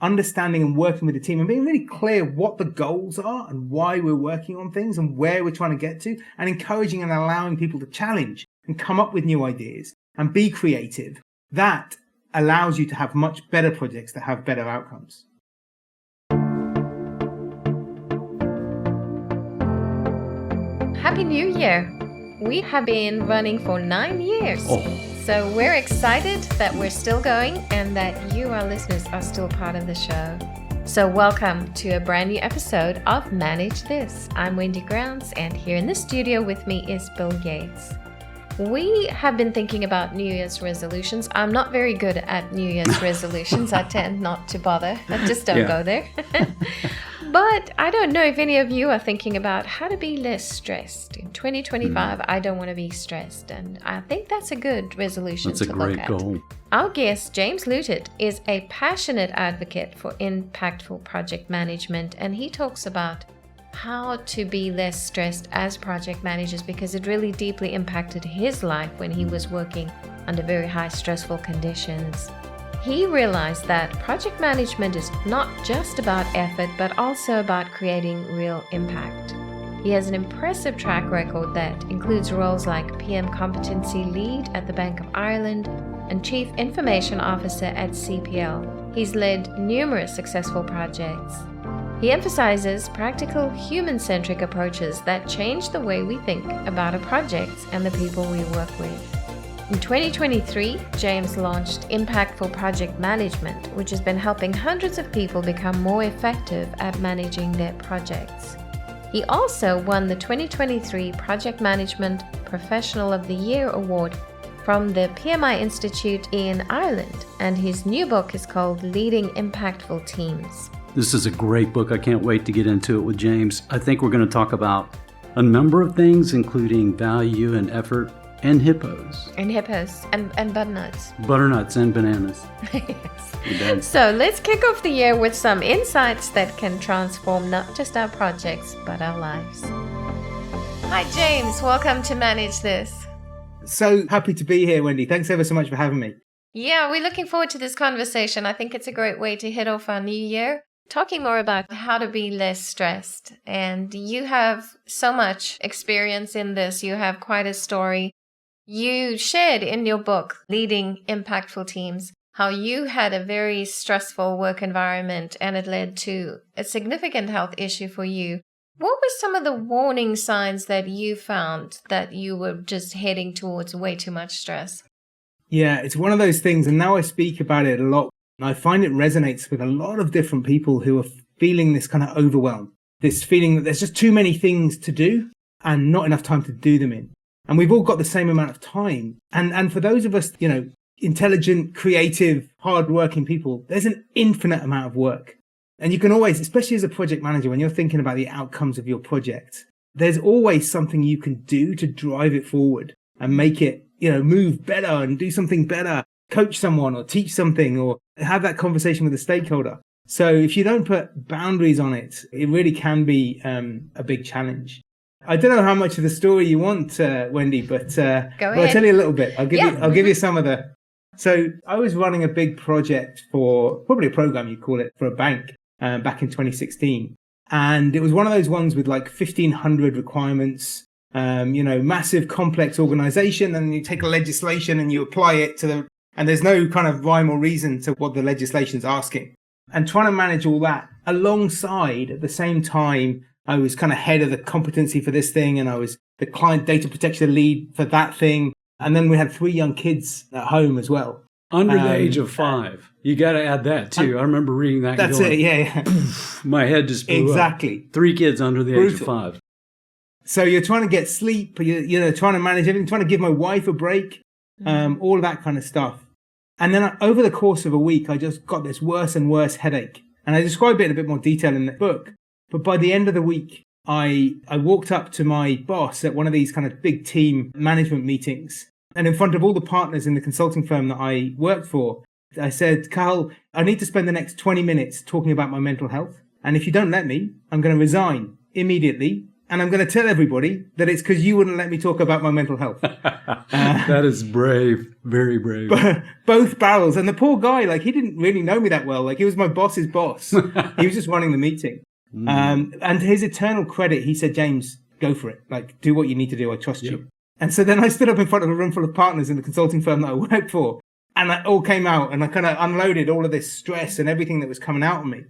understanding and working with the team and being really clear what the goals are and why we're working on things and where we're trying to get to, and encouraging and allowing people to challenge and come up with new ideas and be creative, that allows you to have much better projects that have better outcomes. Happy New Year! We have been running for 9 years. So we're excited that we're still going and that you, our listeners, are still part of the show. So welcome to a brand new episode of Manage This. I'm Wendy Grounds, and here in the studio with me is Bill Gates. We have been thinking about New Year's resolutions. I'm not very good at New Year's resolutions. I tend not to bother. I just don't go there. But I don't know if any of you are thinking about how to be less stressed. In 2025, I don't want to be stressed. And I think that's a good resolution to look at. That's a great goal. Our guest, James Lutet, is a passionate advocate for impactful project management. And he talks about how to be less stressed as project managers because it really deeply impacted his life when he was working under very high stressful conditions. He realized that project management is not just about effort, but also about creating real impact. He has an impressive track record that includes roles like PM Competency Lead at the Bank of Ireland and Chief Information Officer at CPL. He's led numerous successful projects. He emphasizes practical, human-centric approaches that change the way we think about a project and the people we work with. In 2023, James launched Impactful Project Management, which has been helping hundreds of people become more effective at managing their projects. He also won the 2023 Project Management Professional of the Year Award from the PMI Institute in Ireland, and his new book is called Leading Impactful Teams. This is a great book. I can't wait to get into it with James. I think we're going to talk about a number of things, including value and effort and hippos. And butternuts. Butternuts and bananas. Yes. So let's kick off the year with some insights that can transform not just our projects, but our lives. Hi, James. Welcome to Manage This. So happy to be here, Wendy. Thanks ever so much for having me. Yeah, we're looking forward to this conversation. I think it's a great way to hit off our new year. Talking more about how to be less stressed. And you have so much experience in this. You have quite a story. You shared in your book, Leading Impactful Teams, how you had a very stressful work environment and it led to a significant health issue for you. What were some of the warning signs that you found that you were just heading towards way too much stress? Yeah, it's one of those things, and now I speak about it a lot. And I find it resonates with a lot of different people who are feeling this kind of overwhelm, this feeling that there's just too many things to do and not enough time to do them in. And we've all got the same amount of time. And for those of us, intelligent, creative, hardworking people, there's an infinite amount of work. And you can always, especially as a project manager, when you're thinking about the outcomes of your project, there's always something you can do to drive it forward and make it, move better and do something better, coach someone or teach something or have that conversation with a stakeholder. So if you don't put boundaries on it, it really can be a big challenge. I don't know how much of the story you want, Wendy, but I'll tell you a little bit. I'll give you some of the. So I was running a big project for probably a program you'd call it for a bank back in 2016, and it was one of those ones with like 1,500 requirements. Massive complex organization, and you take a legislation and you apply it and there's no kind of rhyme or reason to what the legislation's asking. And trying to manage all that alongside, at the same time, I was kind of head of the competency for this thing, and I was the client data protection lead for that thing. And then we had 3 young kids at home as well. Under the age of 5. You got to add that too. I remember reading that. That's it, yeah. My head just blew exactly. up. 3 kids under the age of 5. So you're trying to get sleep, you're trying to manage everything, trying to give my wife a break, all of that kind of stuff. And then over the course of a week, I just got this worse and worse headache. And I describe it in a bit more detail in the book. But by the end of the week, I walked up to my boss at one of these kind of big team management meetings. And in front of all the partners in the consulting firm that I worked for, I said, Carl, I need to spend the next 20 minutes talking about my mental health. And if you don't let me, I'm going to resign immediately and I'm going to tell everybody that it's because you wouldn't let me talk about my mental health. That is brave. Very brave. Both barrels. And the poor guy, like, he didn't really know me that well. Like, he was my boss's boss. He was just running the meeting. And to his eternal credit, he said, James, go for it. Like, do what you need to do. I trust you. And so then I stood up in front of a room full of partners in the consulting firm that I worked for. And that all came out, and I kind of unloaded all of this stress and everything that was coming out of me.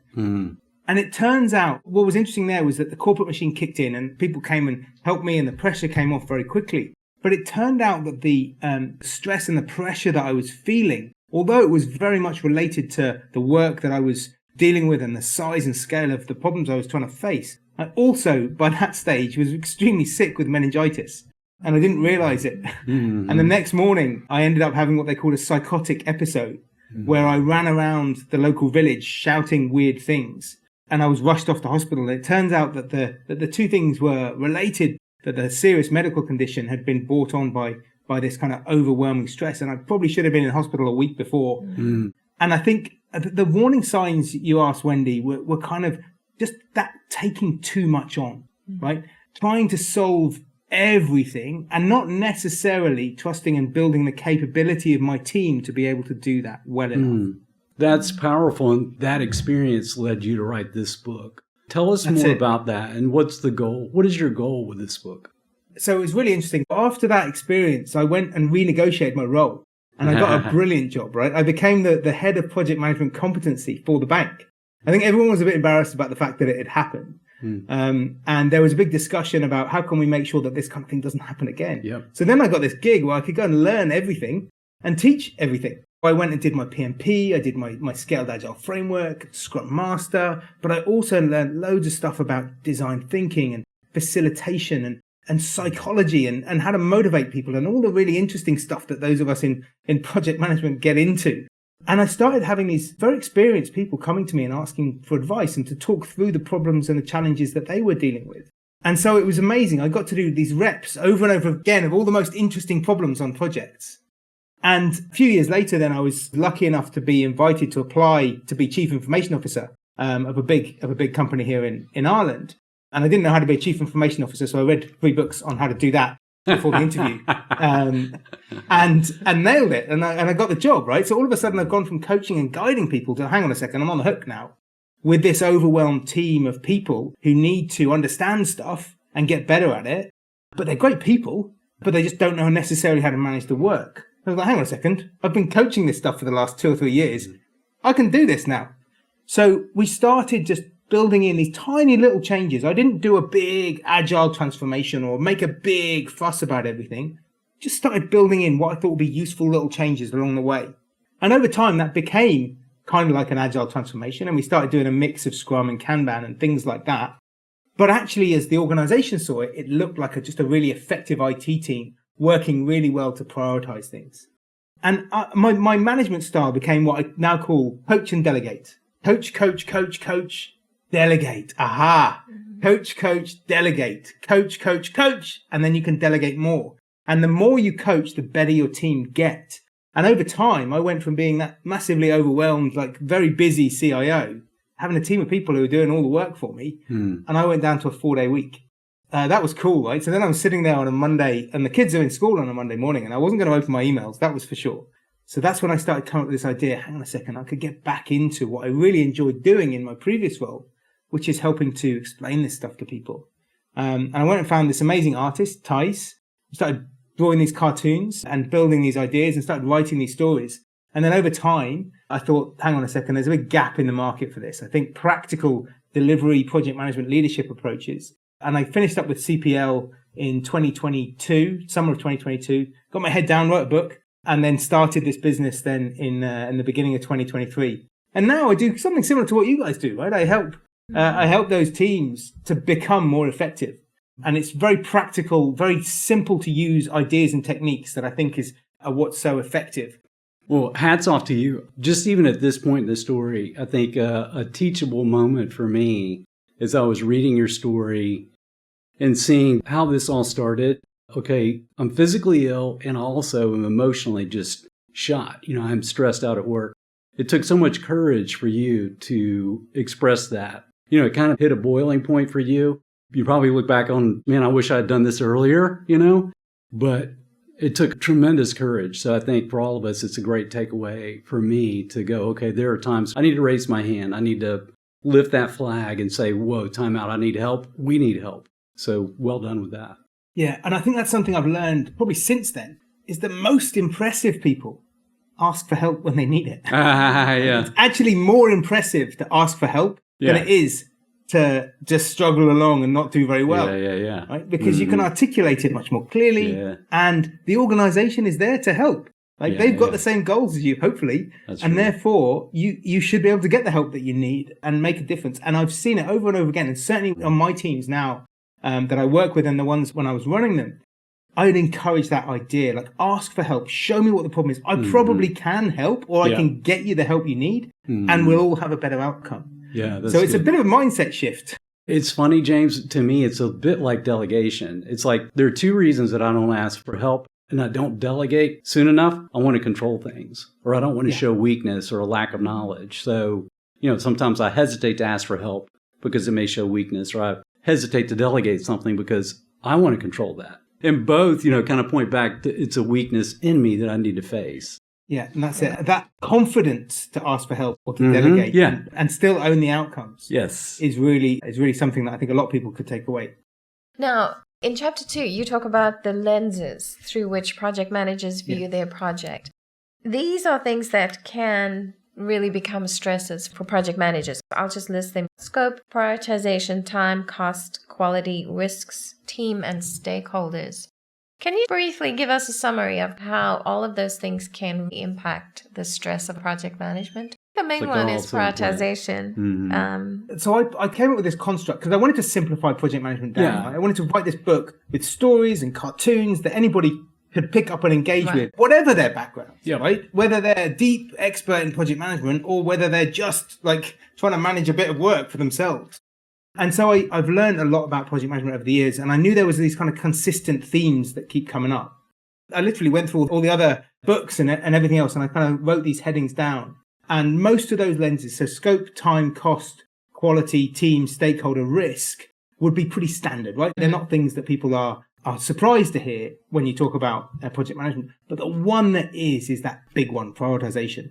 And it turns out what was interesting there was that the corporate machine kicked in and people came and helped me and the pressure came off very quickly. But it turned out that the stress and the pressure that I was feeling, although it was very much related to the work that I was dealing with and the size and scale of the problems I was trying to face, I also, by that stage, was extremely sick with meningitis. And I didn't realize it. And the next morning, I ended up having what they called a psychotic episode, where I ran around the local village shouting weird things. And I was rushed off to hospital. And it turns out that the two things were related, that the serious medical condition had been brought on by this kind of overwhelming stress. And I probably should have been in hospital a week before. And I think the warning signs you asked, Wendy, were kind of just that taking too much on, right? Trying to solve everything and not necessarily trusting and building the capability of my team to be able to do that well enough. That's powerful. And that experience led you to write this book. Tell us more about that. And what's the goal? What is your goal with this book? So it was really interesting. After that experience, I went and renegotiated my role and I got a brilliant job, right? I became the head of project management competency for the bank. I think everyone was a bit embarrassed about the fact that it had happened. And there was a big discussion about how can we make sure that this kind of thing doesn't happen again. So then I got this gig where I could go and learn everything and teach everything. I went and did my PMP, I did my Scaled Agile framework, Scrum Master, but I also learned loads of stuff about design thinking and facilitation and psychology and how to motivate people and all the really interesting stuff that those of us in project management get into. And I started having these very experienced people coming to me and asking for advice and to talk through the problems and the challenges that they were dealing with. And so it was amazing. I got to do these reps over and over again of all the most interesting problems on projects. And a few years later, then I was lucky enough to be invited to apply to be chief information officer of a big company here in Ireland. And I didn't know how to be a chief information officer, so I read 3 books on how to do that before the interview, and nailed it. And I got the job, right? So all of a sudden I've gone from coaching and guiding people to, hang on a second, I'm on the hook now with this overwhelmed team of people who need to understand stuff and get better at it. But they're great people, but they just don't know necessarily how to manage the work. I was like, hang on a second, I've been coaching this stuff for the last 2 or 3 years. I can do this now. So we started just building in these tiny little changes. I didn't do a big agile transformation or make a big fuss about everything. Just started building in what I thought would be useful little changes along the way. And over time, that became kind of like an agile transformation. And we started doing a mix of Scrum and Kanban and things like that. But actually, as the organization saw it, it looked like just a really effective IT team working really well to prioritize things. And my management style became what I now call coach and delegate. Coach, coach, coach, coach. Delegate. Aha. Coach, coach, delegate. Coach, coach, coach. And then you can delegate more. And the more you coach, the better your team get. And over time, I went from being that massively overwhelmed, like very busy CIO, having a team of people who were doing all the work for me. And I went down to a 4-day week. That was cool, right? So then I was sitting there on a Monday and the kids are in school on a Monday morning and I wasn't going to open my emails. That was for sure. So that's when I started coming up with this idea. Hang on a second. I could get back into what I really enjoyed doing in my previous role, which is helping to explain this stuff to people. And I went and found this amazing artist, Thijs, started drawing these cartoons and building these ideas and started writing these stories. And then over time, I thought, hang on a second, there's a big gap in the market for this. I think practical delivery, project management, leadership approaches. And I finished up with CPL in 2022, summer of 2022, got my head down, wrote a book, and then started this business then in the beginning of 2023. And now I do something similar to what you guys do, right? I help those teams to become more effective. And it's very practical, very simple to use ideas and techniques that I think are what's so effective. Well, hats off to you. Just even at this point in the story, I think a teachable moment for me as I was reading your story and seeing how this all started. Okay, I'm physically ill and also am emotionally just shot. I'm stressed out at work. It took so much courage for you to express that. It kind of hit a boiling point for you You probably look back on, man, I wish I had done this earlier, but it took tremendous courage. So I think for all of us, it's a great takeaway for me to go, okay, there are times I need to raise my hand. I need to lift that flag and say, whoa, time out. I need help. We need help. So well done with that. Yeah. And I think that's something I've learned probably since then, is the most impressive people ask for help when they need it. Yeah. It's actually more impressive to ask for help than it is to just struggle along and not do very well. Yeah. Right? Because you can articulate it much more clearly, and the organization is there to help. Like they've got the same goals as you, hopefully, and therefore you should be able to get the help that you need and make a difference. And I've seen it over and over again, and certainly on my teams now that I work with and the ones when I was running them, I would encourage that idea, like ask for help, show me what the problem is. I probably can help, or I can get you the help you need, and we'll all have a better outcome. Yeah, that's so it's good. a bit of a mindset shift. It's funny, James, to me, it's a bit like delegation. It's like there are two reasons that I don't ask for help and I don't delegate soon enough. I want to control things, or I don't want to show weakness or a lack of knowledge. So, sometimes I hesitate to ask for help because it may show weakness, or I hesitate to delegate something because I want to control that. And both, kind of point back to it's a weakness in me that I need to face. Yeah, and that's it. That confidence to ask for help or to delegate and still own the outcomes is really something that I think a lot of people could take away. Now, in chapter 2, you talk about the lenses through which project managers view their project. These are things that can really become stresses for project managers. I'll just list them: scope, prioritization, time, cost, quality, risks, team, and stakeholders. Can you briefly give us a summary of how all of those things can impact the stress of project management? The main one is prioritization. So I came up with this construct because I wanted to simplify project management down. Yeah. I wanted to write this book with stories and cartoons that anybody could pick up and engage with, whatever their background, right? Whether they're a deep expert in project management or whether they're just like trying to manage a bit of work for themselves. And so I've learned a lot about project management over the years, and I knew there was these kind of consistent themes that keep coming up. I literally went through all the other books and everything else, and I kind of wrote these headings down. And most of those lenses, so scope, time, cost, quality, team, stakeholder, risk, would be pretty standard, right? They're not things that people are surprised to hear when you talk about project management. But the one that is that big one, prioritization.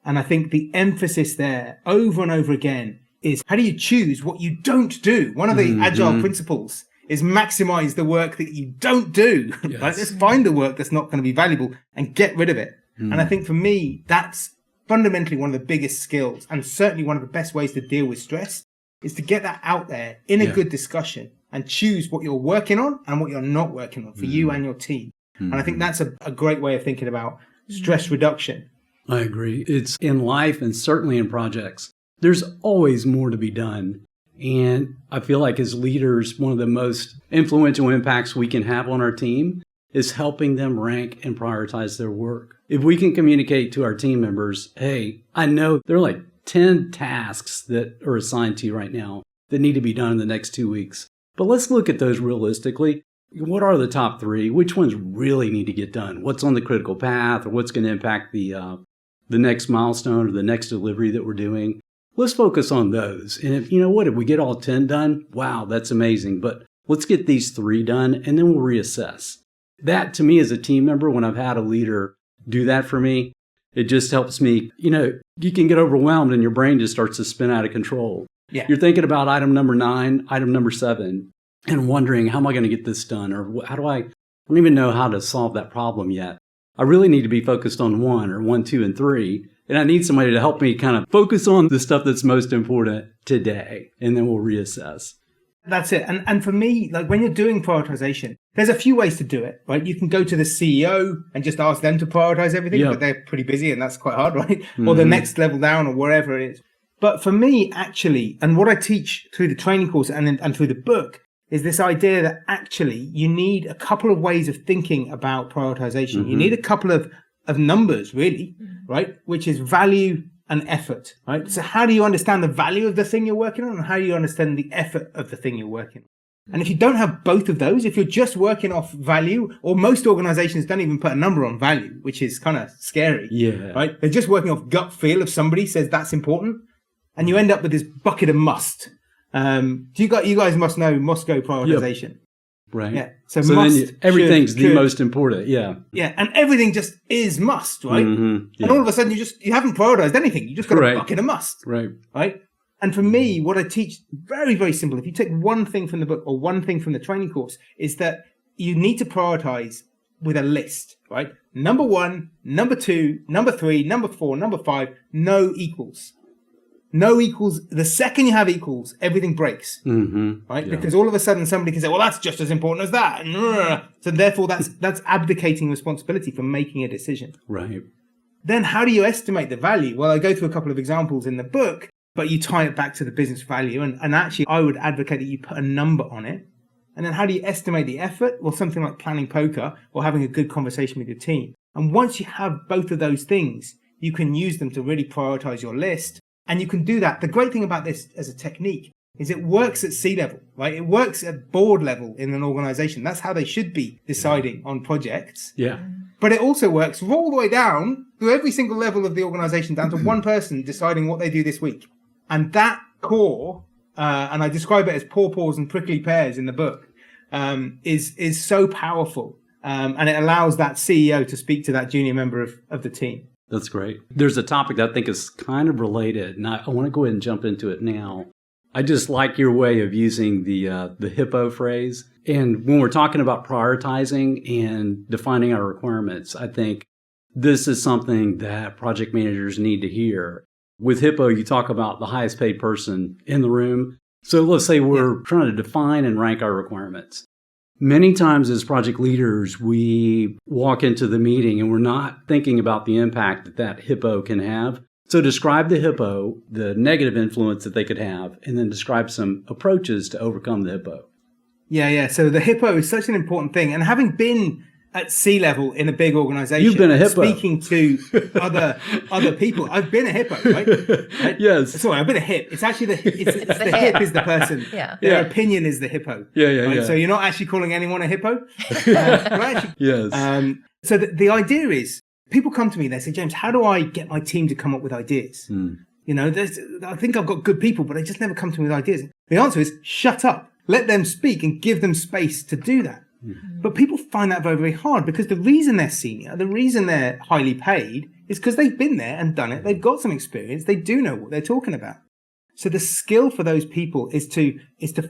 And I think the emphasis there over and over again is how do you choose what you don't do? One of the agile principles is maximize the work that you don't do. Yes. Right? Let's find the work that's not going to be valuable and get rid of it. And I think for me, that's fundamentally one of the biggest skills, and certainly one of the best ways to deal with stress, is to get that out there in a good discussion and choose what you're working on and what you're not working on for you and your team. And I think that's a great way of thinking about stress reduction. I agree. It's in life and certainly in projects. There's always more to be done. And I feel like as leaders, one of the most influential impacts we can have on our team is helping them rank and prioritize their work. If we can communicate to our team members, hey, I know there are like 10 tasks that are assigned to you right now that need to be done in the next 2 weeks. But let's look at those realistically. What are the top 3? Which ones really need to get done? What's on the critical path, or what's going to impact the next milestone or the next delivery that we're doing? Let's focus on those. And if we get all 10 done, wow, that's amazing. But let's get these 3 done and then we'll reassess. That to me as a team member, when I've had a leader do that for me, it just helps me. You can get overwhelmed and your brain just starts to spin out of control. Yeah. You're thinking about item number 9, item number 7, and wondering, how am I going to get this done? Or I don't even know how to solve that problem yet. I really need to be focused on 1, 2, and 3. And I need somebody to help me kind of focus on the stuff that's most important today. And then we'll reassess. That's it. And for me, like when you're doing prioritization, there's a few ways to do it, right? You can go to the CEO and just ask them to prioritize everything, but they're pretty busy and that's quite hard, right? Or the next level down or wherever it is. But for me, actually, and what I teach through the training course and through the book is this idea that actually you need a couple of ways of thinking about prioritization. You need a couple of numbers, really, right? Which is value and effort, right? So how do you understand the value of the thing you're working on, and how do you understand the effort of the thing you're working on? And if you don't have both of those, if you're just working off value, or most organizations don't even put a number on value, which is kind of scary, right? They're just working off gut feel if somebody says that's important, and you end up with this bucket of must. You guys must know Moscow prioritization. Right. Yeah. So then everything's should, the could. most important. Yeah. Yeah. And everything just is must, right? Mm-hmm. Yeah. And all of a sudden you haven't prioritized anything. You just got a bucket of must. Right. Right. And for me, what I teach, very, very simple. If you take one thing from the book or one thing from the training course, is that you need to prioritize with a list, right? Number 1, number 2, number 3, number 4, number 5, no equals. No equals. The second you have equals, everything breaks, right? Yeah. Because all of a sudden somebody can say, well, that's just as important as that. So therefore that's abdicating responsibility for making a decision. Right. Then how do you estimate the value? Well, I go through a couple of examples in the book, but you tie it back to the business value. And actually, I would advocate that you put a number on it. And then how do you estimate the effort? Well, something like planning poker or having a good conversation with your team. And once you have both of those things, you can use them to really prioritize your list. And you can do that. The great thing about this as a technique is it works at C-level, right? It works at board level in an organization. That's how they should be deciding on projects. Yeah. But it also works all the way down to every single level of the organization, down to one person deciding what they do this week. And that core, and I describe it as pawpaws and prickly pears in the book, is so powerful. And it allows that CEO to speak to that junior member of the team. That's great. There's a topic that I think is kind of related, and I want to go ahead and jump into it now. I just like your way of using the HIPPO phrase. And when we're talking about prioritizing and defining our requirements, I think this is something that project managers need to hear. With HIPPO, you talk about the highest paid person in the room. So let's say we're trying to define and rank our requirements. Many times as project leaders, we walk into the meeting and we're not thinking about the impact that HIPPO can have. So describe the HIPPO, the negative influence that they could have, and then describe some approaches to overcome the HIPPO. Yeah. So the HIPPO is such an important thing. And having been at C-level in a big organization, you've been a HIPPO. Speaking to other people, I've been a HIPPO, right? Yes. Sorry, I've been a HIP. It's actually the HIP is the person. Yeah. Their opinion is the HIPPO. Yeah. So you're not actually calling anyone a HIPPO. Right? Yes. So the idea is, people come to me, they say, James, how do I get my team to come up with ideas? You know, I think I've got good people, but they just never come to me with ideas. The answer is shut up. Let them speak and give them space to do that. But people find that very, very hard because the reason they're senior, the reason they're highly paid is because they've been there and done it. They've got some experience. They do know what they're talking about. So the skill for those people is to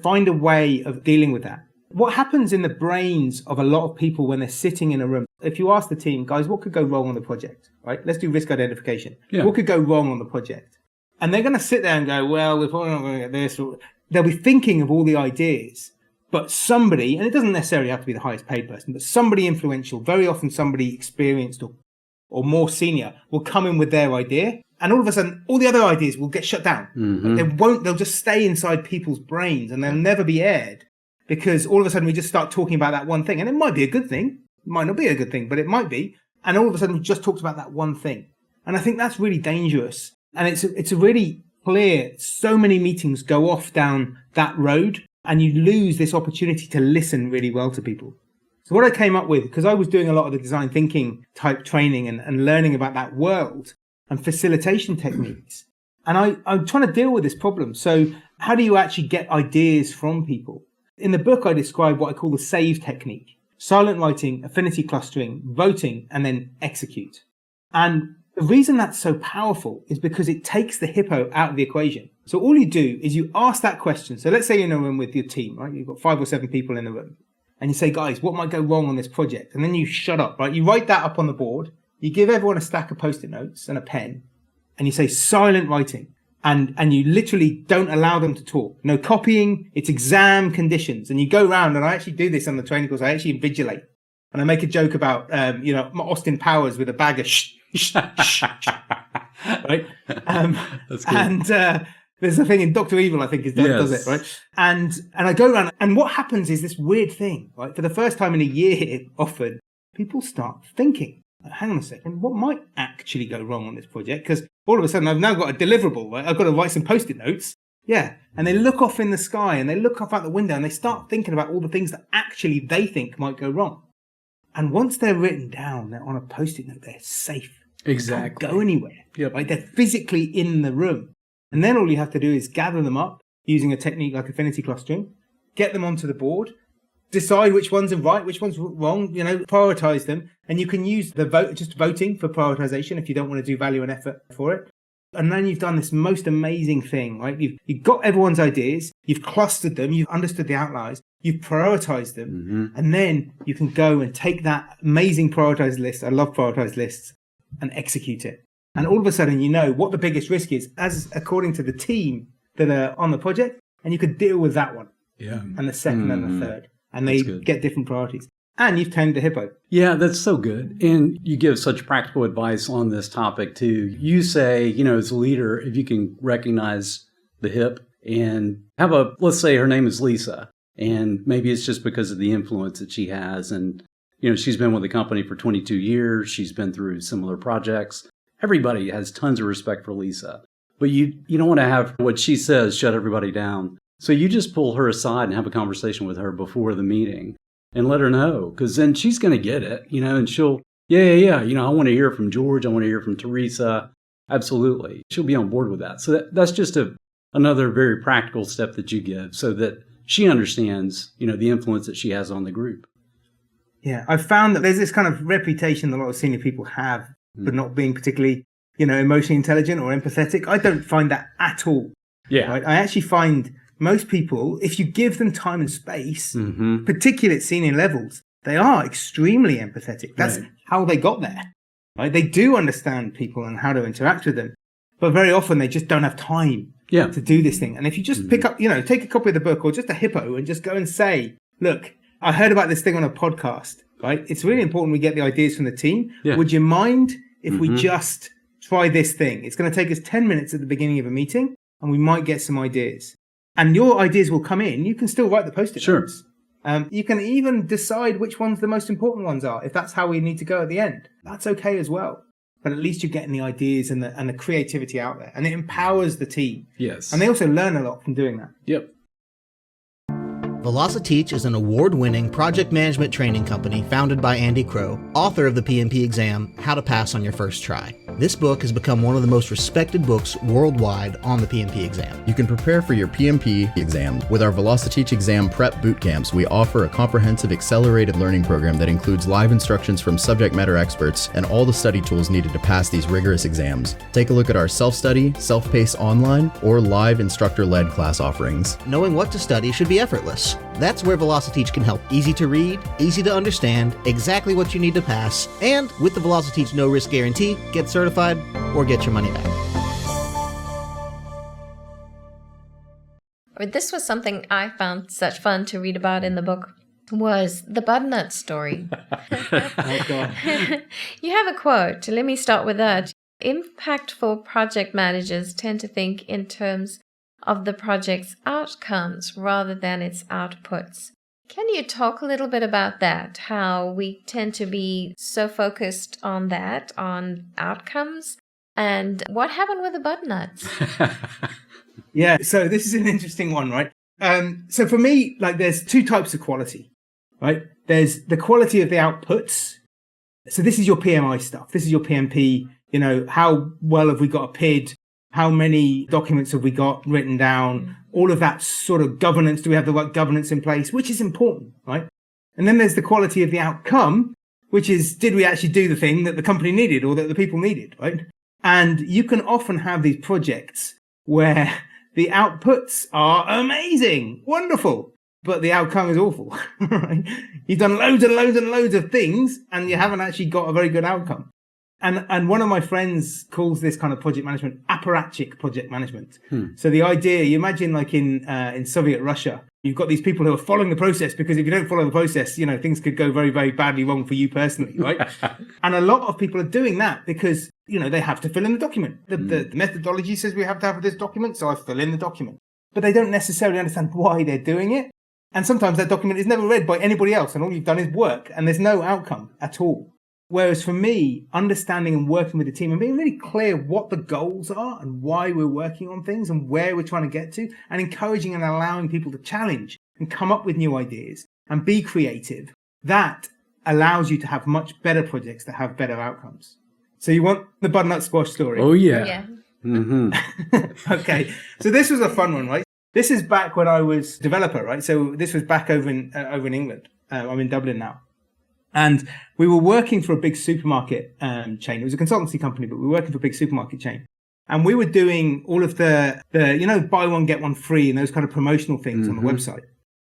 find a way of dealing with that. What happens in the brains of a lot of people when they're sitting in a room, if you ask the team, guys, what could go wrong on the project, right? Let's do risk identification. Yeah. What could go wrong on the project? And they're going to sit there and go, well, we're probably not going to get this. They'll be thinking of all the ideas. But somebody, and it doesn't necessarily have to be the highest paid person, but somebody influential, very often somebody experienced or more senior, will come in with their idea. And all of a sudden, all the other ideas will get shut down. They'll just stay inside people's brains and they'll never be aired because all of a sudden we just start talking about that one thing. And it might be a good thing. It might not be a good thing, but it might be. And all of a sudden we just talked about that one thing. And I think that's really dangerous. And it's a really clear, so many meetings go off down that road. And you lose this opportunity to listen really well to people. So what I came up with, because I was doing a lot of the design thinking type training and learning about that world and facilitation techniques. And I'm trying to deal with this problem. So how do you actually get ideas from people? In the book, I describe what I call the SAVE technique: silent writing, affinity clustering, voting, and then execute. And the reason that's so powerful is because it takes the HIPPO out of the equation. So all you do is you ask that question. So let's say you're in a room with your team, right? You've got 5 or 7 people in the room. And you say, guys, what might go wrong on this project? And then you shut up, right? You write that up on the board. You give everyone a stack of Post-it notes and a pen. And you say silent writing. And you literally don't allow them to talk. No copying. It's exam conditions. And you go around, and I actually do this on the training course. I actually invigilate. And I make a joke about, Austin Powers with a bag of right? That's good. And there's a thing in Dr. Evil, I think, does it, right? And I go around, and what happens is this weird thing, right? For the first time in a year, often, people start thinking, hang on a second, what might actually go wrong on this project? Because all of a sudden, I've now got a deliverable, right? I've got to write some Post-it notes. Yeah. And they look off in the sky, and they look up out the window, and they start thinking about all the things that actually they think might go wrong. And once they're written down, they're on a Post-it note, they're safe. Exactly. They can't go anywhere. Yep. Right? They're physically in the room. And then all you have to do is gather them up, using a technique like affinity clustering, get them onto the board, decide which ones are right, which ones are wrong, prioritize them. And you can use the just voting for prioritization if you don't want to do value and effort for it. And then you've done this most amazing thing, right? You've got everyone's ideas, you've clustered them, you've understood the outliers, you've prioritized them, and then you can go and take that amazing prioritized list, I love prioritized lists, and execute it. And all of a sudden, you know what the biggest risk is, as according to the team that are on the project, and you could deal with that one, and the second and the third, and they get different priorities. And you've tamed the hippo. Yeah, that's so good. And you give such practical advice on this topic too. You say, as a leader, if you can recognize the hip and have let's say her name is Lisa, and maybe it's just because of the influence that she has. And, she's been with the company for 22 years. She's been through similar projects. Everybody has tons of respect for Lisa, but you don't want to have what she says shut everybody down. So you just pull her aside and have a conversation with her before the meeting. And let her know, because then she's going to get it, and she'll, I want to hear from George. I want to hear from Teresa. Absolutely. She'll be on board with that. So that's just another very practical step that you give so that she understands, the influence that she has on the group. Yeah, I've found that there's this kind of reputation that a lot of senior people have for not being particularly, emotionally intelligent or empathetic. I don't find that at all. Yeah. Right? I actually find most people, if you give them time and space, particularly at senior levels, they are extremely empathetic. That's how they got there. Right? They do understand people and how to interact with them, but very often they just don't have time to do this thing. And if you just pick up, take a copy of the book or just a hippo and just go and say, look, I heard about this thing on a podcast, right? It's really important we get the ideas from the team. Yeah. Would you mind if we just try this thing? It's going to take us 10 minutes at the beginning of a meeting and we might get some ideas. And your ideas will come in. You can still write the post-it notes. You can even decide which ones the most important ones are, if that's how we need to go at the end. That's okay as well. But at least you're getting the ideas and the creativity out there. And it empowers the team. Yes. And they also learn a lot from doing that. Yep. VelociTeach is an award-winning project management training company founded by Andy Crow, author of the PMP exam, How to Pass on Your First Try. This book has become one of the most respected books worldwide on the PMP exam. You can prepare for your PMP exam with our VelociTeach exam prep boot camps. We offer a comprehensive accelerated learning program that includes live instructions from subject matter experts and all the study tools needed to pass these rigorous exams. Take a look at our self-study, self-paced online, or live instructor-led class offerings. Knowing what to study should be effortless. That's where VelociTeach can help. Easy to read, easy to understand, exactly what you need to pass, and with the VelociTeach no risk guarantee, get certified or get your money back. This was something I found such fun to read about in the book, was the Butternut story. Oh, God. You have a quote. Let me start with that. Impactful project managers tend to think in terms of the project's outcomes rather than its outputs. Can you talk a little bit about that? How we tend to be so focused on that, on outcomes, and what happened with the butternuts? Yeah, so this is an interesting one, right? So for me, there's two types of quality, right? There's the quality of the outputs. So this is your PMI stuff. This is your PMP. How well have we got a PID? How many documents have we got written down? All of that sort of governance. Do we have the right governance in place? Which is important, right? And then there's the quality of the outcome, which is, did we actually do the thing that the company needed or that the people needed, right? And you can often have these projects where the outputs are amazing, wonderful, but the outcome is awful, right? You've done loads and loads and loads of things and you haven't actually got a very good outcome. And one of my friends calls this kind of project management apparatchik project management. So the idea, you imagine in Soviet Russia, you've got these people who are following the process, because if you don't follow the process, things could go very, very badly wrong for you personally, right? And a lot of people are doing that because, they have to fill in the document. The methodology says we have to have this document, so I fill in the document. But they don't necessarily understand why they're doing it. And sometimes that document is never read by anybody else, and all you've done is work, and there's no outcome at all. Whereas for me, understanding and working with the team and being really clear what the goals are and why we're working on things and where we're trying to get to, and encouraging and allowing people to challenge and come up with new ideas and be creative, that allows you to have much better projects that have better outcomes. So you want the butternut squash story? Oh, yeah. Yeah. Mm-hmm. Okay. So this was a fun one, right? This is back when I was developer, right? So this was back over in England. I'm in Dublin now. And we were working for a big supermarket chain. It was a consultancy company, but we were working for a big supermarket chain. And we were doing all of the buy one, get one free and those kind of promotional things on the website.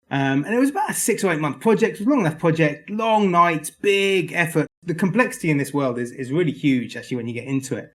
And it was about a 6 or 8 month project. It was a long enough project, long nights, big effort. The complexity in this world is really huge, actually, when you get into it.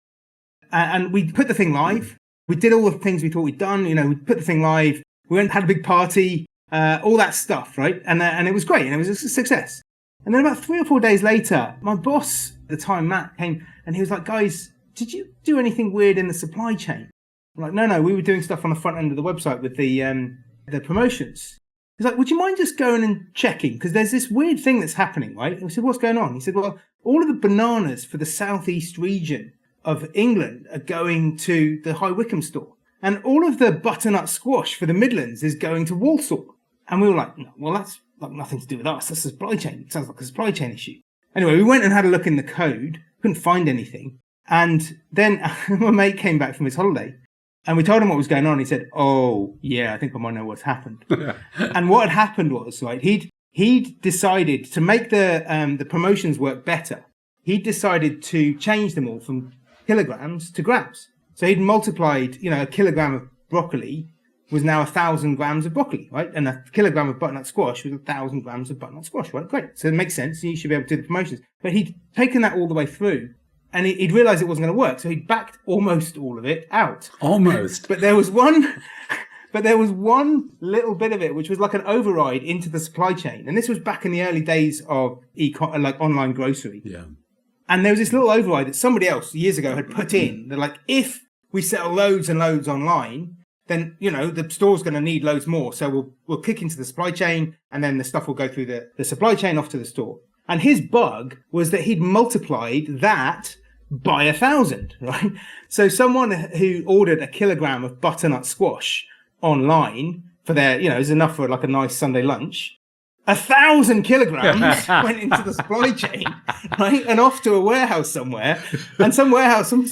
And we put the thing live. We did all the things we thought we'd done. We put the thing live. We went and had a big party, all that stuff, right? And it was great. And it was a success. And then about 3 or 4 days later, my boss at the time, Matt, came and he was like, guys, did you do anything weird in the supply chain? I'm like, no, we were doing stuff on the front end of the website with the promotions. He's like, would you mind just going and checking? Because there's this weird thing that's happening, right? And we said, what's going on? He said, well, all of the bananas for the southeast region of England are going to the High Wycombe store. And all of the butternut squash for the Midlands is going to Walsall. And we were like, no, well, that's like nothing to do with us. That's a supply chain. It sounds like a supply chain issue. Anyway, we went and had a look in the code, couldn't find anything. And then my mate came back from his holiday and we told him what was going on. He said, oh, yeah, I think I might know what's happened. And what had happened was, right, he'd decided to make the promotions work better. He decided to change them all from kilograms to grams. So he'd multiplied, a kilogram of broccoli was now 1,000 grams of broccoli, right? And a kilogram of butternut squash was 1,000 grams of butternut squash, right? Great. So it makes sense. You should be able to do the promotions. But he'd taken that all the way through and he'd realized it wasn't going to work. So he'd backed almost all of it out. Almost. But there was one little bit of it, which was like an override into the supply chain. And this was back in the early days of online grocery. Yeah. And there was this little override that somebody else years ago had put in. They're like, if we sell loads and loads online, then, the store's going to need loads more. So we'll kick into the supply chain and then the stuff will go through the supply chain off to the store. And his bug was that he'd multiplied that by 1,000, right? So someone who ordered a kilogram of butternut squash online for their, it was enough for like a nice Sunday lunch. 1,000 kilograms went into the supply chain, right? And off to a warehouse somewhere. And some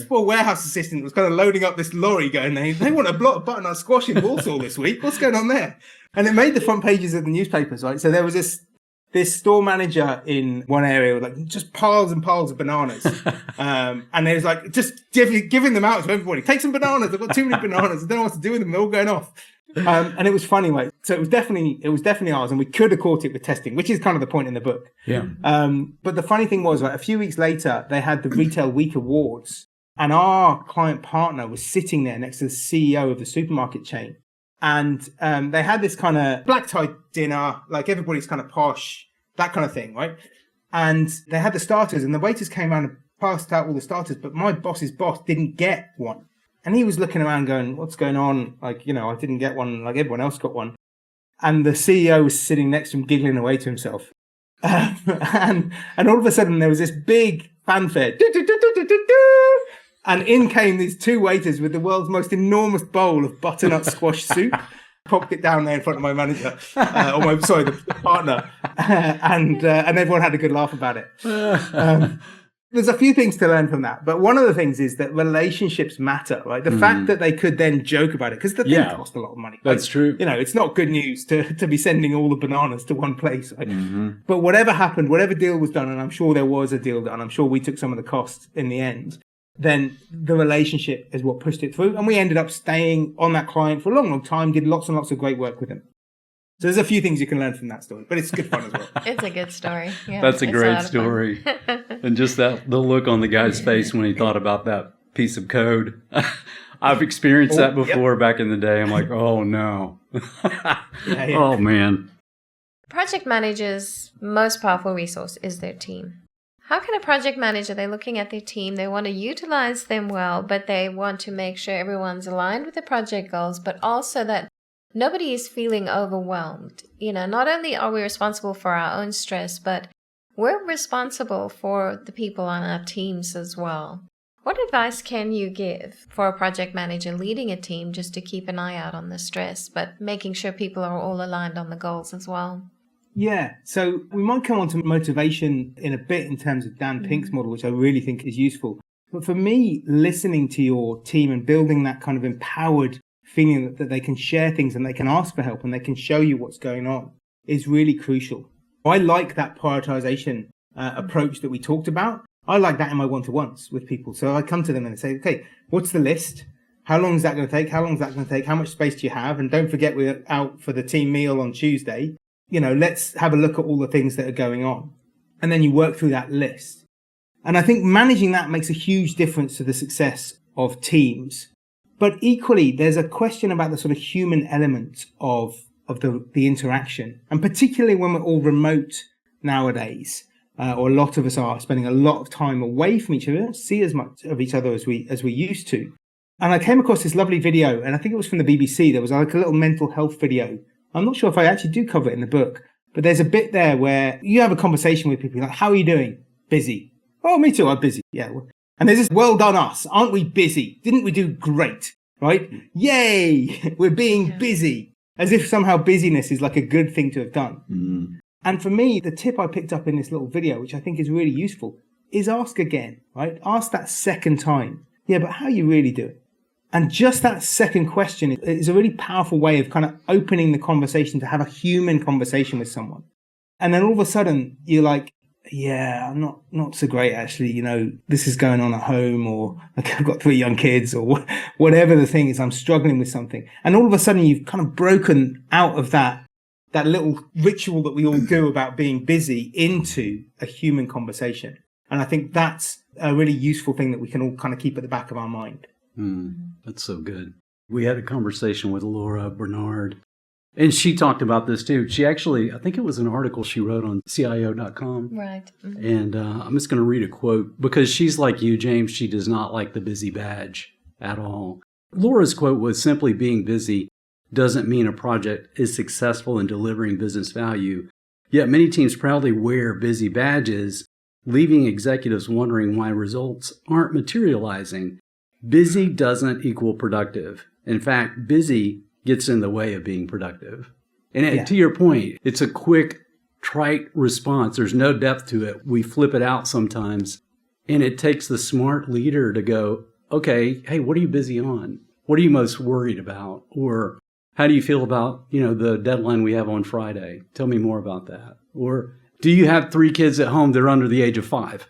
poor warehouse assistant was kind of loading up this lorry going, they want a block of butternut squash in Walsall this week. What's going on there? And it made the front pages of the newspapers, right? So there was this store manager in one area with like just piles and piles of bananas. And they was like, just giving them out to everybody. Take some bananas. I've got too many bananas. I don't know what to do with them. They're all going off. And it was funny, right? So it was definitely ours, and we could have caught it with testing, which is kind of the point in the book. Yeah. But the funny thing was, right, a few weeks later, they had the Retail Week Awards, and our client partner was sitting there next to the CEO of the supermarket chain, and they had this kind of black tie dinner, like everybody's kind of posh, that kind of thing, right? And they had the starters, and the waiters came around and passed out all the starters, but my boss's boss didn't get one. And he was looking around going, what's going on? Like, I didn't get one, like everyone else got one. And the CEO was sitting next to him, giggling away to himself. And all of a sudden there was this big fanfare. And in came these two waiters with the world's most enormous bowl of butternut squash soup. Popped it down there in front of my manager, the partner. And everyone had a good laugh about it. There's a few things to learn from that, but one of the things is that relationships matter, right? The fact that they could then joke about it, because the thing cost a lot of money. That's true. It's not good news to be sending all the bananas to one place. Right? But whatever happened, whatever deal was done, and I'm sure there was a deal done, I'm sure we took some of the costs in the end, then the relationship is what pushed it through. And we ended up staying on that client for a long, long time, did lots and lots of great work with him. So there's a few things you can learn from that story, but it's good fun as well. It's a good story. Yeah, that's a great story. And just the look on the guy's face when he thought about that piece of code. I've experienced that before back in the day. I'm like, oh no. Yeah. Oh man. Project managers' most powerful resource is their team. How can a project manager, they're looking at their team, they want to utilize them well, but they want to make sure everyone's aligned with the project goals, but also that nobody is feeling overwhelmed. Not only are we responsible for our own stress, but we're responsible for the people on our teams as well. What advice can you give for a project manager leading a team just to keep an eye out on the stress, but making sure people are all aligned on the goals as well? Yeah, so we might come on to motivation in a bit in terms of Dan Pink's model, which I really think is useful. But for me, listening to your team and building that kind of empowered feeling that they can share things and they can ask for help and they can show you what's going on is really crucial. I like that prioritization approach that we talked about. I like that in my one-to-ones with people. So I come to them and say, okay, what's the list? How long is that going to take? How long is that going to take? How much space do you have? And don't forget, we're out for the team meal on Tuesday. Let's have a look at all the things that are going on. And then you work through that list. And I think managing that makes a huge difference to the success of teams. But equally, there's a question about the sort of human element of the interaction. And particularly when we're all remote nowadays, or a lot of us are spending a lot of time away from each other. We don't see as much of each other as we used to. And I came across this lovely video, and I think it was from the BBC. There was like a little mental health video. I'm not sure if I actually do cover it in the book, but there's a bit there where you have a conversation with people like, how are you doing? Busy. Oh, me too. I'm busy. Yeah. And there's this, well done us. Aren't we busy? Didn't we do great? Right? Yay. We're being busy. As if somehow busyness is like a good thing to have done. Mm. And for me, the tip I picked up in this little video, which I think is really useful, is ask again, right? Ask that second time. Yeah, but how are you really doing? And just that second question is a really powerful way of kind of opening the conversation to have a human conversation with someone. And then all of a sudden you're like, yeah, I'm not so great actually. This is going on at home, or like I've got 3 young kids, or whatever the thing is, I'm struggling with something. And all of a sudden you've kind of broken out of that little ritual that we all do about being busy into a human conversation. And I think that's a really useful thing that we can all kind of keep at the back of our mind. That's so good. We had a conversation with Laura Bernard, and she talked about this too. She actually, I think it was an article she wrote on CIO.com. Right. Mm-hmm. And I'm just going to read a quote, because she's like you, James. She does not like the busy badge at all. Laura's quote was, simply being busy doesn't mean a project is successful in delivering business value. Yet many teams proudly wear busy badges, leaving executives wondering why results aren't materializing. Busy doesn't equal productive. In fact, busy gets in the way of being productive. And to your point, it's a quick, trite response. There's no depth to it. We flip it out sometimes. And it takes the smart leader to go, okay, hey, what are you busy on? What are you most worried about? Or how do you feel about, the deadline we have on Friday? Tell me more about that. Or do you have 3 kids at home that are under the age of 5?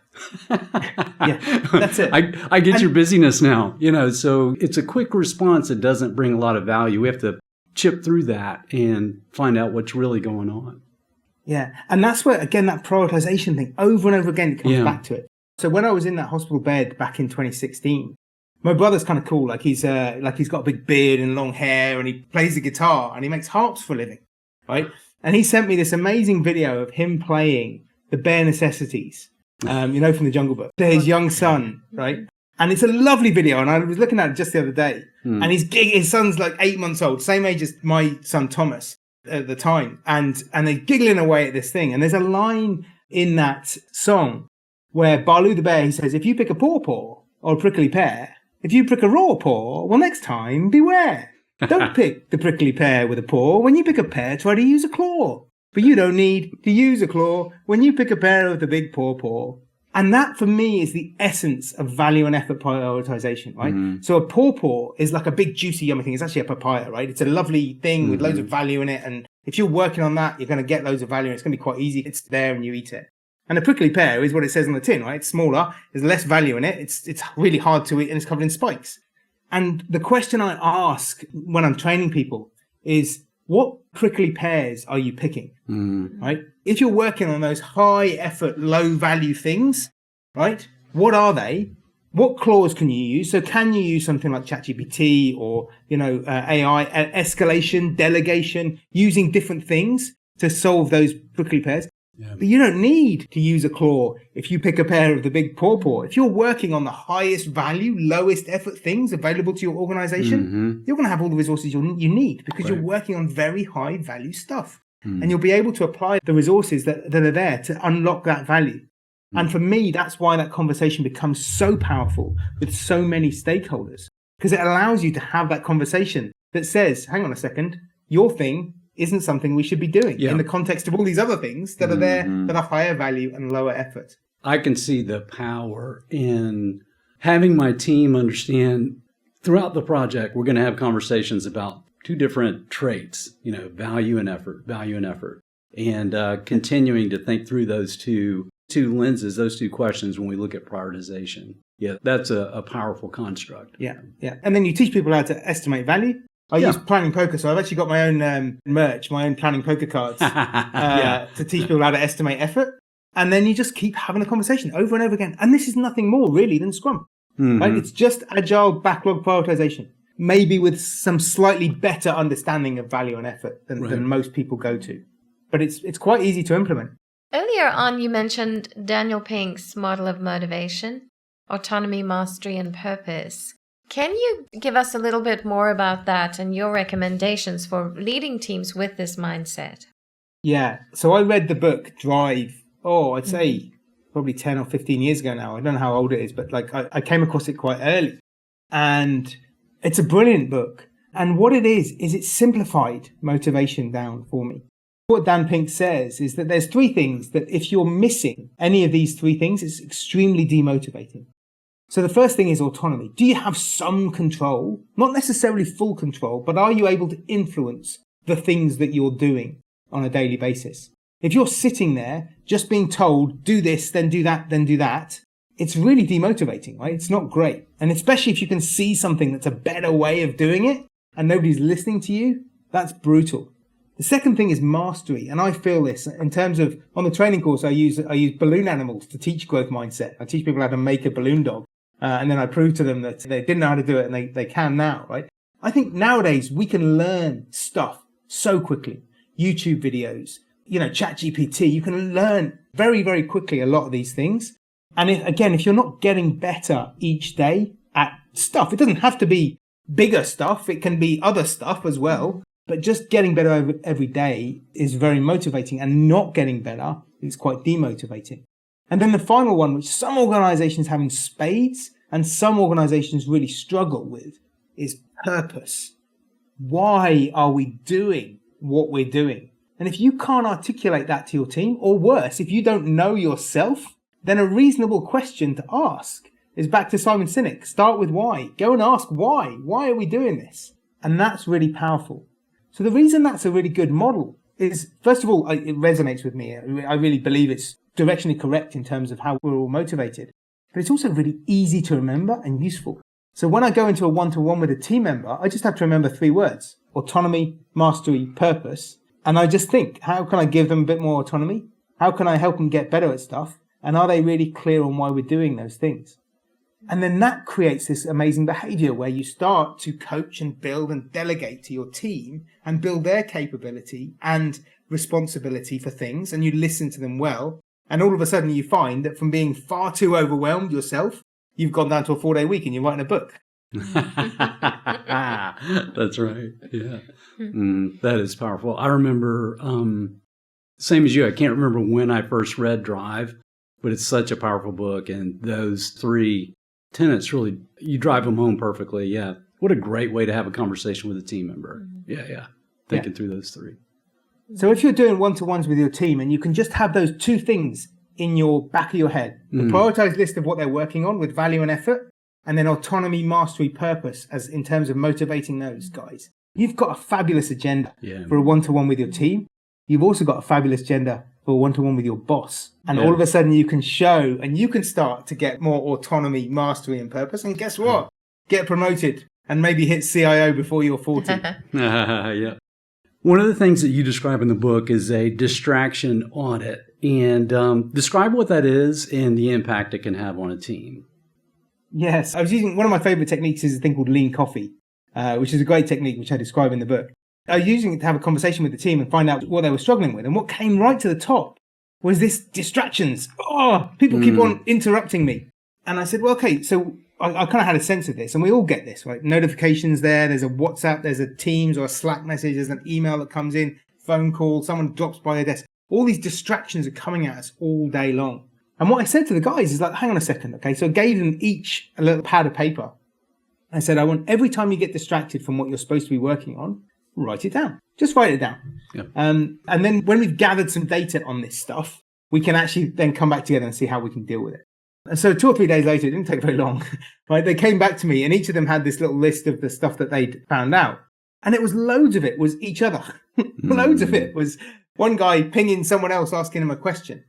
Yeah, that's it. I get your busyness now, so it's a quick response that doesn't bring a lot of value. We have to chip through that and find out what's really going on. Yeah. And that's where, again, that prioritization thing over and over again comes back to it. So when I was in that hospital bed back in 2016, my brother's kind of cool. Like he's got a big beard and long hair, and he plays the guitar and he makes harps for a living. Right. And he sent me this amazing video of him playing the Bare Necessities, from the Jungle Book, to his young son, right? And it's a lovely video. And I was looking at it just the other day. And his son's like 8 months old, same age as my son Thomas at the time. And they're giggling away at this thing. And there's a line in that song where Baloo the bear, he says, if you pick a pawpaw or a prickly pear, if you pick a raw paw, well, next time, beware. Don't pick the prickly pear with a paw. When you pick a pear, try to use a claw. But you don't need to use a claw when you pick a pear with a big paw. And that, for me, is the essence of value and effort prioritization, right? So a pawpaw is like a big, juicy, yummy thing. It's actually a papaya, right? It's a lovely thing with loads of value in it. And if you're working on that, you're going to get loads of value. And it's going to be quite easy. It's there and you eat it. And a prickly pear is what it says on the tin, right? It's smaller. There's less value in it. It's really hard to eat, and it's covered in spikes. And the question I ask when I'm training people is, what prickly pears are you picking? Right? If you're working on those high effort, low value things, right? What are they? What clause can you use? So can you use something like ChatGPT or, AI, escalation, delegation, using different things to solve those prickly pears? Yeah. But you don't need to use a claw if you pick a pear of the big pawpaw. If you're working on the highest value, lowest effort things available to your organization, you're going to have all the resources you need, because you're working on very high value stuff. And you'll be able to apply the resources that are there to unlock that value. And for me, that's why that conversation becomes so powerful with so many stakeholders, because it allows you to have that conversation that says, hang on a second, your thing isn't something we should be doing in the context of all these other things that are there that are higher value and lower effort. I can see the power in having my team understand Throughout the project, we're going to have conversations about two different traits, value and effort, and continuing to think through those two lenses, those two questions when we look at prioritization. Yeah, that's a powerful construct. Yeah. And then you teach people how to estimate value. I use planning poker, so I've actually got my own merch, my own planning poker cards to teach people how to estimate effort. And then you just keep having a conversation over and over again. And this is nothing more really than Scrum. Right? It's just agile backlog prioritization, maybe with some slightly better understanding of value and effort than most people go to. But it's quite easy to implement. Earlier on, you mentioned Daniel Pink's model of motivation, autonomy, mastery, and purpose. Can you give us a little bit more about that and your recommendations for leading teams with this mindset? Yeah. So I read the book Drive, I'd say probably 10 or 15 years ago now. I don't know how old it is, but I came across it quite early. And it's a brilliant book. And what it is it's simplified motivation down for me. What Dan Pink says is that there's three things that if you're missing any of these three things, it's extremely demotivating. So the first thing is autonomy. Do you have some control? Not necessarily full control, but are you able to influence the things that you're doing on a daily basis? If you're sitting there just being told, do this, then do that, then do that, it's really demotivating, right? It's not great. And especially if you can see something that's a better way of doing it and nobody's listening to you, that's brutal. The second thing is mastery. And I feel this in terms of, on the training course, I use balloon animals to teach growth mindset. I teach people how to make a balloon dog. And then I prove to them that they didn't know how to do it and they can now, right? I think nowadays we can learn stuff so quickly. YouTube videos, ChatGPT, you can learn very, very quickly a lot of these things. And if you're not getting better each day at stuff, it doesn't have to be bigger stuff. It can be other stuff as well. But just getting better every day is very motivating, and not getting better is quite demotivating. And then the final one, which some organizations have in spades and some organizations really struggle with, is purpose. Why are we doing what we're doing? And if you can't articulate that to your team, or worse, if you don't know yourself, then a reasonable question to ask is back to Simon Sinek. Start with why. Go and ask why. Why are we doing this? And that's really powerful. So the reason that's a really good model is, first of all, it resonates with me. I really believe it's directionally correct in terms of how we're all motivated. But it's also really easy to remember and useful. So when I go into a one-to-one with a team member, I just have to remember three words: autonomy, mastery, purpose. And I just think, how can I give them a bit more autonomy? How can I help them get better at stuff? And are they really clear on why we're doing those things? And then that creates this amazing behavior where you start to coach and build and delegate to your team and build their capability and responsibility for things. And you listen to them well. And all of a sudden you find that from being far too overwhelmed yourself, you've gone down to a 4-day week and you're writing a book. That's right. Yeah. That is powerful. I remember, same as you, I can't remember when I first read Drive, but it's such a powerful book. And those three tenets really, you drive them home perfectly. Yeah. What a great way to have a conversation with a team member. Yeah. Thinking through those three. So if you're doing one-to-ones with your team and you can just have those two things in your back of your head, the prioritized list of what they're working on with value and effort, and then autonomy, mastery, purpose, as in terms of motivating those guys, you've got a fabulous agenda for a one-to-one with your team. You've also got a fabulous agenda for a one-to-one with your boss. And all of a sudden you can show and you can start to get more autonomy, mastery, and purpose. And guess what? Get promoted and maybe hit CIO before you're 40. Yeah. One of the things that you describe in the book is a distraction audit. And describe what that is and the impact it can have on a team. Yes. I was using, one of my favorite techniques is a thing called lean coffee, which is a great technique, which I describe in the book. I was using it to have a conversation with the team and find out what they were struggling with. And what came right to the top was this distractions. People keep on interrupting me. And I said, well, okay, so I kind of had a sense of this, and we all get this, right? Notifications there's a WhatsApp, there's a Teams or a Slack message, there's an email that comes in, phone call, someone drops by your desk. All these distractions are coming at us all day long. And what I said to the guys is like, hang on a second, okay? So I gave them each a little pad of paper. I said, I want every time you get distracted from what you're supposed to be working on, write it down. Just write it down. Yep. And then when we've gathered some data on this stuff, we can actually then come back together and see how we can deal with it. And so 2 or 3 days later, it didn't take very long, right? They came back to me and each of them had this little list of the stuff that they'd found out. And it was loads of it was each other. Loads of it was one guy pinging someone else, asking him a question.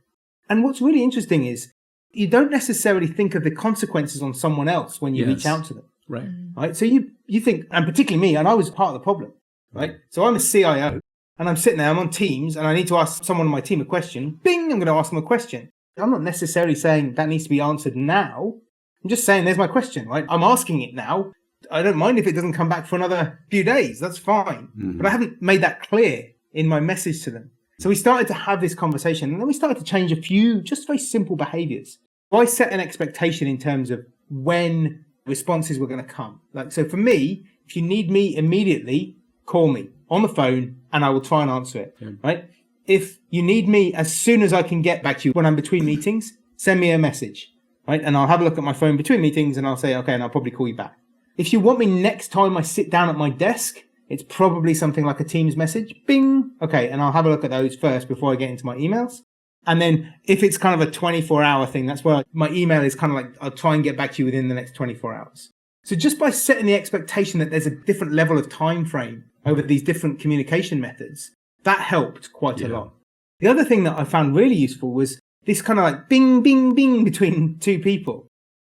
And what's really interesting is you don't necessarily think of the consequences on someone else when you reach out to them. Right. Right. So you think, and particularly me, and I was part of the problem, right? So I'm a CIO and I'm sitting there, I'm on Teams and I need to ask someone on my team a question. Bing, I'm going to ask them a question. I'm not necessarily saying that needs to be answered now. I'm just saying there's my question, right? I'm asking it now. I don't mind if it doesn't come back for another few days. That's fine. But I haven't made that clear in my message to them. So we started to have this conversation and then we started to change a few just very simple behaviors. I set an expectation in terms of when responses were going to come. Like, so for me, if you need me immediately, call me on the phone and I will try and answer it, right? If you need me as soon as I can get back to you when I'm between meetings, send me a message, right? And I'll have a look at my phone between meetings and I'll say, okay, and I'll probably call you back. If you want me next time I sit down at my desk, it's probably something like a Teams message. Bing. Okay. And I'll have a look at those first before I get into my emails. And then if it's kind of a 24-hour thing, that's where my email is kind of like, I'll try and get back to you within the next 24 hours. So just by setting the expectation that there's a different level of time frame over these different communication methods, that helped quite a lot. The other thing that I found really useful was this kind of like bing, bing, bing between two people.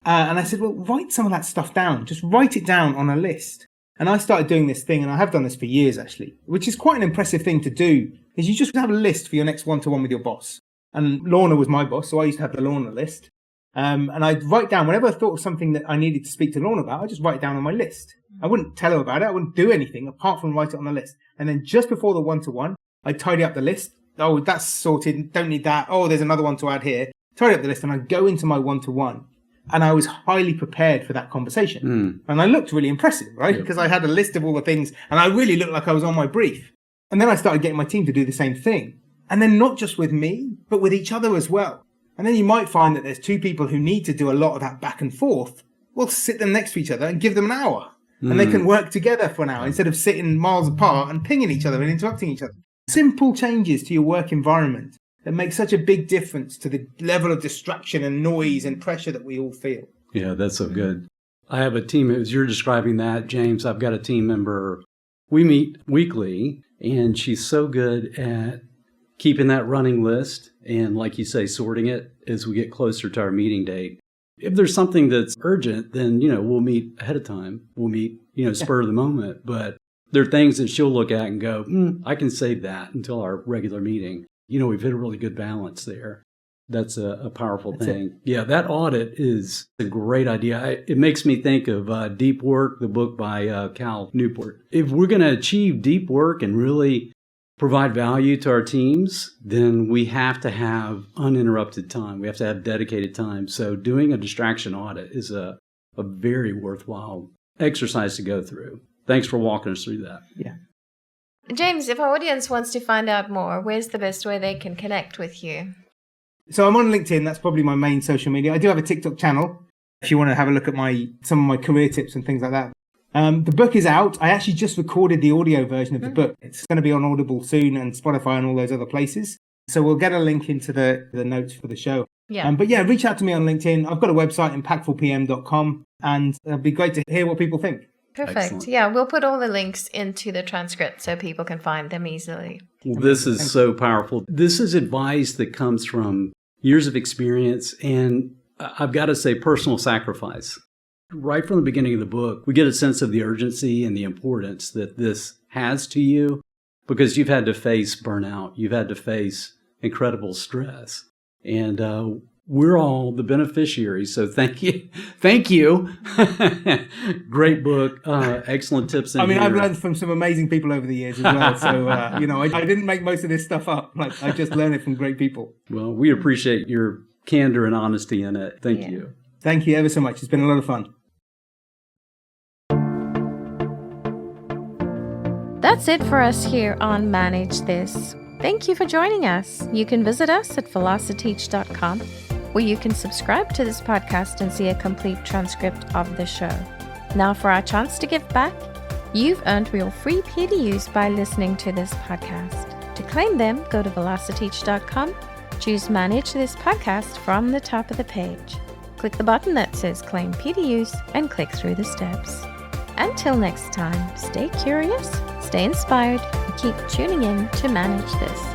And I said, well, write some of that stuff down. Just write it down on a list. And I started doing this thing, and I have done this for years actually, which is quite an impressive thing to do, is you just have a list for your next one-to-one with your boss. And Lorna was my boss, so I used to have the Lorna list. And I'd write down, whenever I thought of something that I needed to speak to Lorna about, I'd just write it down on my list. I wouldn't tell her about it. I wouldn't do anything apart from write it on the list. And then just before the one-to-one, I'd tidy up the list. Oh, that's sorted. Don't need that. Oh, there's another one to add here. Tidy up the list, and I'd go into my one-to-one. And I was highly prepared for that conversation. And I looked really impressive, right? Because I had a list of all the things, and I really looked like I was on my brief. And then I started getting my team to do the same thing. And then not just with me, but with each other as well. And then you might find that there's two people who need to do a lot of that back and forth. Well, sit them next to each other and give them an hour. And they can work together for an hour instead of sitting miles apart and pinging each other and interrupting each other. Simple changes to your work environment that make such a big difference to the level of distraction and noise and pressure that we all feel. Yeah, that's so good. I have a team, as you're describing that, James, I've got a team member. We meet weekly, and she's so good at keeping that running list and, like you say, sorting it as we get closer to our meeting date. If there's something that's urgent, then, we'll meet ahead of time. We'll meet, spur of the moment. But there are things that she'll look at and go, I can save that until our regular meeting. We've hit a really good balance there. That's a powerful thing. Yeah, that audit is a great idea. It makes me think of Deep Work, the book by Cal Newport. If we're going to achieve deep work and really provide value to our teams, then we have to have uninterrupted time. We have to have dedicated time. So doing a distraction audit is a very worthwhile exercise to go through. Thanks for walking us through that. Yeah. James, if our audience wants to find out more, where's the best way they can connect with you? So I'm on LinkedIn. That's probably my main social media. I do have a TikTok channel if you want to have a look at some of my career tips and things like that. The book is out. I actually just recorded the audio version of the book. It's going to be on Audible soon and Spotify and all those other places. So we'll get a link into the notes for the show. Yeah. But yeah, reach out to me on LinkedIn. I've got a website, impactfulpm.com, and it'll be great to hear what people think. Perfect. Excellent. Yeah, we'll put all the links into the transcript so people can find them easily. Well, this is so powerful. This is advice that comes from years of experience and I've got to say personal sacrifice. Right from the beginning of the book, we get a sense of the urgency and the importance that this has to you because you've had to face burnout. You've had to face incredible stress. And we're all the beneficiaries. So thank you. Thank you. Great book. Excellent tips. I've learned from some amazing people over the years as well. So, I didn't make most of this stuff up. I just learned it from great people. Well, we appreciate your candor and honesty in it. Thank you. Thank you ever so much. It's been a lot of fun. That's it for us here on Manage This. Thank you for joining us. You can visit us at velociteach.com, where you can subscribe to this podcast and see a complete transcript of the show. Now for our chance to give back. You've earned real free PDUs by listening to this podcast. To claim them, go to velociteach.com, choose Manage This Podcast from the top of the page. click the button that says Claim PDUs and click through the steps. Until next time, stay curious, stay inspired, and keep tuning in to Manage This.